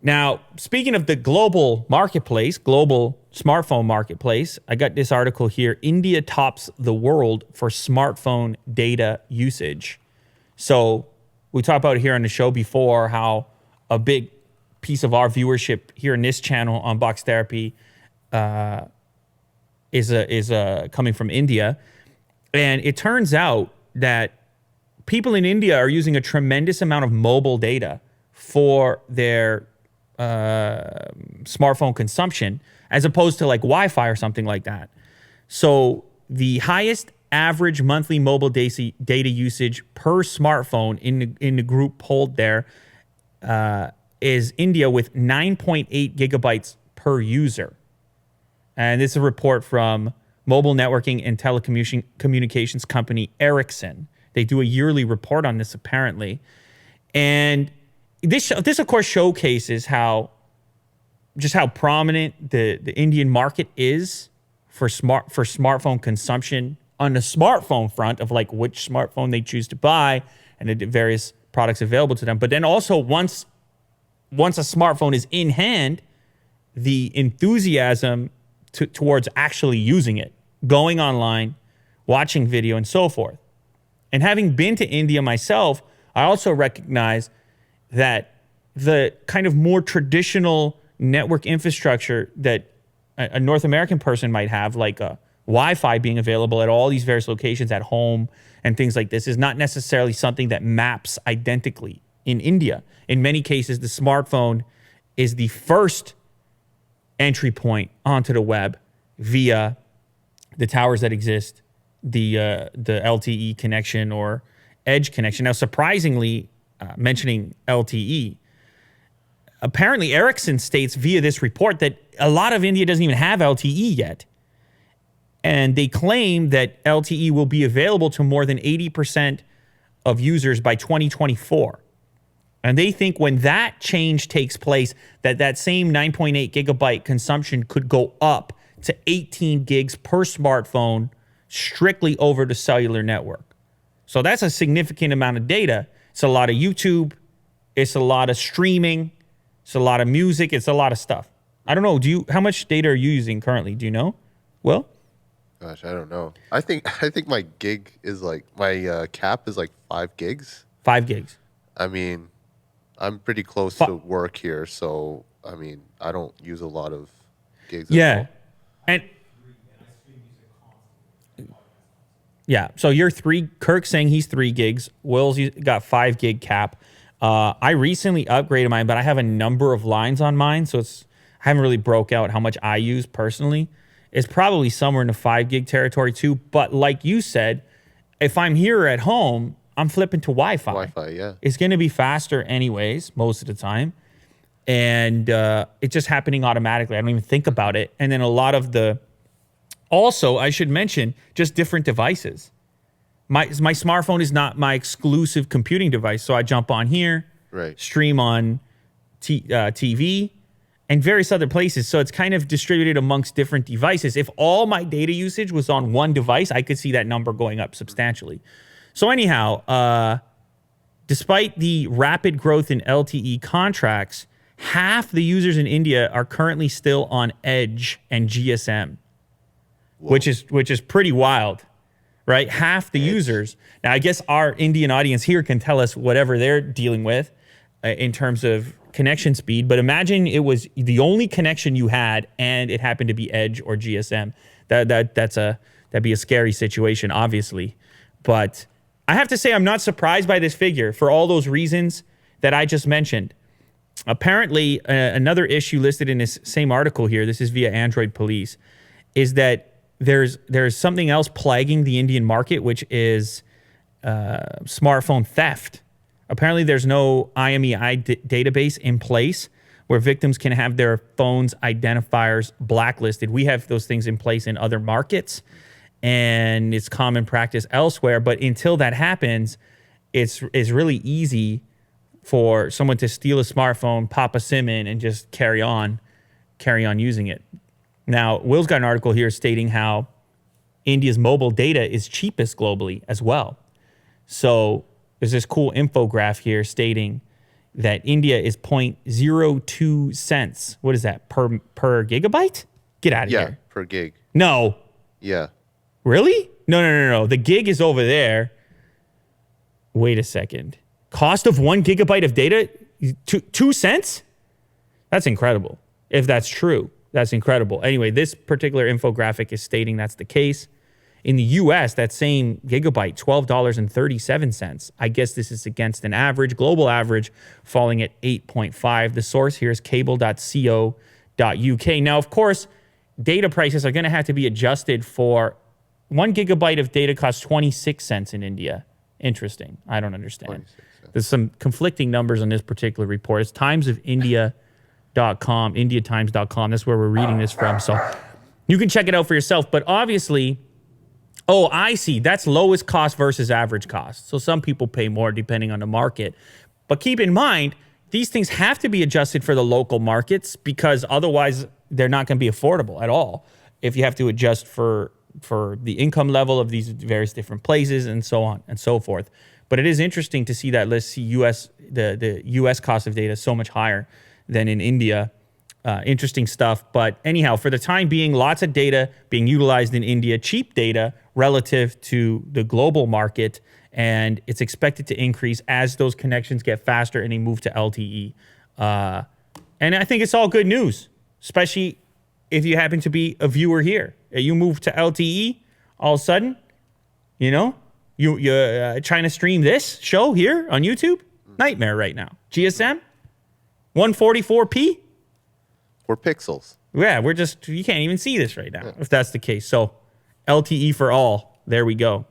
Now, speaking of the global marketplace, global smartphone marketplace, I got this article here. India tops the world for smartphone data usage. So we talked about it here on the show before how a big piece of our viewership here in this channel on Box Therapy is coming from India. And it turns out that people in India are using a tremendous amount of mobile data for their smartphone consumption, as opposed to like Wi-Fi or something like that. So the highest average monthly mobile data usage per smartphone in the group polled there is India with 9.8 gigabytes per user. And this is a report from mobile networking and telecommunications company Ericsson. They do a yearly report on this apparently. And this of course showcases how prominent the Indian market is for smartphone consumption on the smartphone front of like which smartphone they choose to buy and the various products available to them. But then also once a smartphone is in hand, the enthusiasm towards actually using it, going online, watching video, and so forth. And having been to India myself, I also recognize that the kind of more traditional network infrastructure that a North American person might have, like a Wi-Fi being available at all these various locations at home and things like this, is not necessarily something that maps identically in India. In many cases, the smartphone is the first entry point onto the web via the towers that exist, the LTE connection or edge connection. Now, surprisingly, mentioning LTE, apparently Ericsson states via this report that a lot of India doesn't even have LTE yet. And they claim that LTE will be available to more than 80% of users by 2024. And they think when that change takes place, that same 9.8 gigabyte consumption could go up to 18 gigs per smartphone strictly over the cellular network. So that's a significant amount of data. It's a lot of YouTube. It's a lot of streaming. It's a lot of music. It's a lot of stuff. I don't know. How much data are you using currently? Do you know? Well, gosh, I don't know. I think my gig is like my cap is like 5 gigs. 5 gigs. I mean, I'm pretty close to work here, so I mean, I don't use a lot of gigs. Yeah, and yeah. So you're 3. Kirk's saying he's 3 gigs. Will's got 5 gig cap. I recently upgraded mine, but I have a number of lines on mine, so I haven't really broke out how much I use personally. It's probably somewhere in the 5 gig territory too. But like you said, if I'm here at home, I'm flipping to Wi-Fi. Wi-Fi, yeah. It's going to be faster anyways, most of the time. And it's just happening automatically. I don't even think about it. And then a lot of also, I should mention, just different devices. My smartphone is not my exclusive computing device. So I jump on here, right, stream on TV, and various other places. So it's kind of distributed amongst different devices. If all my data usage was on one device, I could see that number going up substantially. So anyhow, despite the rapid growth in LTE contracts, half the users in India are currently still on Edge and GSM, which is pretty wild, right? Half the users. Now, I guess our Indian audience here can tell us whatever they're dealing with in terms of connection speed. But imagine it was the only connection you had, and it happened to be Edge or GSM. That'd be a scary situation, obviously. But I have to say I'm not surprised by this figure for all those reasons that I just mentioned. Apparently, another issue listed in this same article here, this is via Android Police, is that there's something else plaguing the Indian market, which is smartphone theft. Apparently, there's no IMEI database in place where victims can have their phone's identifiers blacklisted. We have those things in place in other markets, and it's common practice elsewhere. But until that happens, it's really easy for someone to steal a smartphone, pop a SIM in, and just carry on using it. Now, Will's got an article here stating how India's mobile data is cheapest globally as well. So there's this cool infographic here stating that India is 0.02 cents. What is that, per gigabyte? Get out of Yeah, here. per gig. No. Yeah. Really? No. The gig is over there. Wait a second. Cost of 1 gigabyte of data, 2 cents? That's incredible. If that's true, that's incredible. Anyway, this particular infographic is stating that's the case. In the US, that same gigabyte, $12.37. I guess this is against an average, global average, falling at 8.5. The source here is cable.co.uk. Now, of course, data prices are going to have to be adjusted for 1 gigabyte of data costs 26 cents in India. Interesting. I don't understand. There's some conflicting numbers on this particular report. It's timesofIndia.com, indiatimes.com. That's where we're reading this from. So you can check it out for yourself. But obviously, oh, I see. That's lowest cost versus average cost. So some people pay more depending on the market. But keep in mind, these things have to be adjusted for the local markets because otherwise they're not going to be affordable at all if you have to adjust for the income level of these various different places and so on and so forth. But it is interesting to see that list, see the US cost of data so much higher than in India. Interesting stuff. But anyhow, for the time being, lots of data being utilized in India, cheap data relative to the global market, and it's expected to increase as those connections get faster and they move to LTE. And I think it's all good news, especially if you happen to be a viewer here. You move to LTE, all of a sudden, you're trying to stream this show here on YouTube? Nightmare right now. GSM? 144p? 4 pixels. Yeah, you can't even see this right now if that's the case. So LTE for all. There we go.